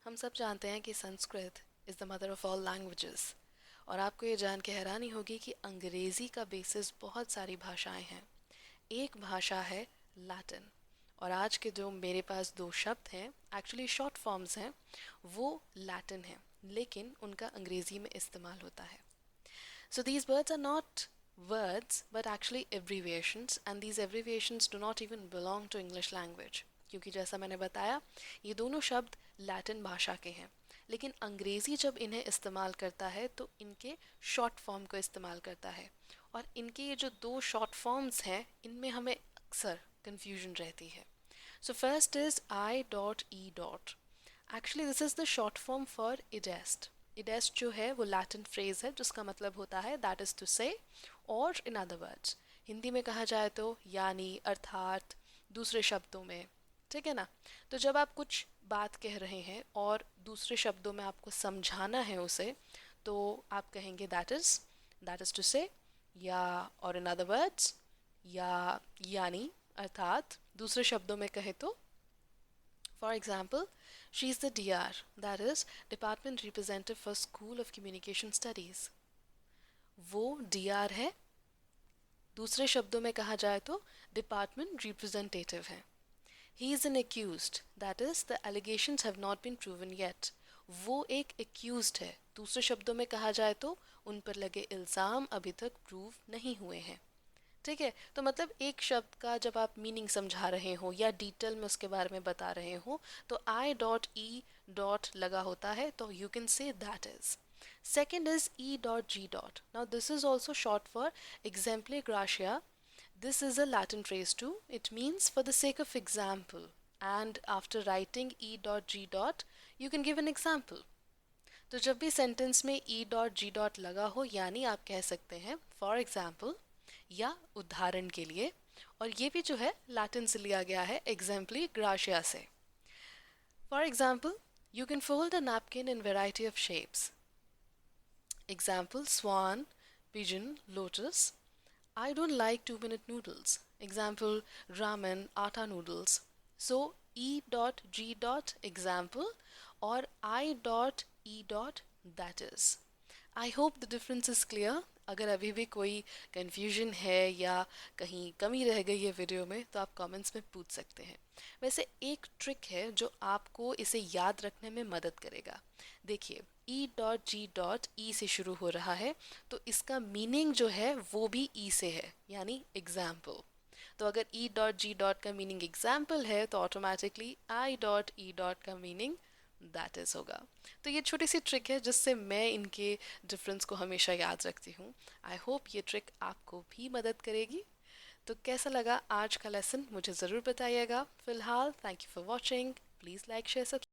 हम सब जानते हैं कि Sanskrit is the mother of all languages. और आपको ये जान के हैरानी होगी कि अंग्रेज़ी का बेसिस बहुत सारी भाषाएं हैं। एक भाषा है लैटिन। और आज के जो मेरे पास दो शब्द हैं, एक्चुअली शॉर्ट फॉर्म्स हैं, वो लैटिन हैं, लेकिन उनका अंग्रेज़ी में इस्तेमाल होता है। So these words are not words but actually abbreviations, and these abbreviations do not even belong to English language, क्योंकि जैसा मैंने बताया ये दोनों शब्द लैटिन भाषा के हैं। लेकिन अंग्रेज़ी जब इन्हें इस्तेमाल करता है तो इनके शॉर्ट फॉर्म को इस्तेमाल करता है। और इनके ये जो दो शॉर्ट फॉर्म्स हैं इनमें हमें अक्सर कन्फ्यूजन रहती है। So first is I dot E dot. Actually this is the short form for id est. Id est जो है वो लैटिन फ्रेज है जिसका मतलब होता है दैट इज़ टू से, और इन अदर वर्ड्स हिंदी में कहा जाए तो यानी, अर्थात, दूसरे शब्दों में। ठीक है ना। तो जब आप कुछ बात कह रहे हैं और दूसरे शब्दों में आपको समझाना है उसे, तो आप कहेंगे दैट इज़ टू से, या और इन अदर वर्ड्स, या यानी, अर्थात, दूसरे शब्दों में कहे तो for example she is the DR, that is department representative for school of communication studies. वो डीआर है। दूसरे शब्दों में कहा जाए तो डिपार्टमेंट रिप्रेजेंटेटिव है। He is an accused, that is the allegations have not been proven yet. वो एक एक्यूज्ड है। दूसरे शब्दों में कहा जाए तो उन पर लगे इल्ज़ाम अभी तक प्रूव नहीं हुए हैं। ठीक है। तो मतलब एक शब्द का जब आप मीनिंग समझा रहे हो या डिटेल में उसके बारे में बता रहे हो तो आई डॉट ई डॉट लगा होता है, तो you can say that is. Second is E dot G dot. Now this is also short for exempli gratia. This is a Latin phrase too. It means for the sake of example. And after writing E dot G dot, you can give an example. तो जब भी sentence में E dot G dot लगा हो यानी आप कह सकते हैं फॉर एग्जाम्पल या उदाहरण के लिए। और ये भी जो है लैटिन से लिया गया है exempli gratia से। For example, you can fold a napkin in variety of shapes. Example swan, pigeon, lotus. I don't like 2 minute noodles. Example ramen, atta noodles. So E dot G dot example or I dot E dot that is. I hope the difference is clear. अगर अभी भी कोई confusion है या कहीं कमी रह गई है वीडियो में तो आप कमेंट्स में पूछ सकते हैं। वैसे एक ट्रिक है जो आपको इसे याद रखने में मदद करेगा। देखिए E dot G dot E से शुरू हो रहा है, तो इसका मीनिंग जो है वो भी ई से है, यानी एग्जाम्पल। तो अगर ई डॉट जी डॉट का मीनिंग एग्जाम्पल है तो automatically I dot E dot का मीनिंग दैट इज होगा। तो ये छोटी सी ट्रिक है जिससे मैं इनके डिफरेंस को हमेशा याद रखती हूँ। आई होप ये ट्रिक आपको भी मदद करेगी। तो कैसा लगा आज का लेसन मुझे ज़रूर बताइएगा। फिलहाल thank you for watching. Please like share subscribe.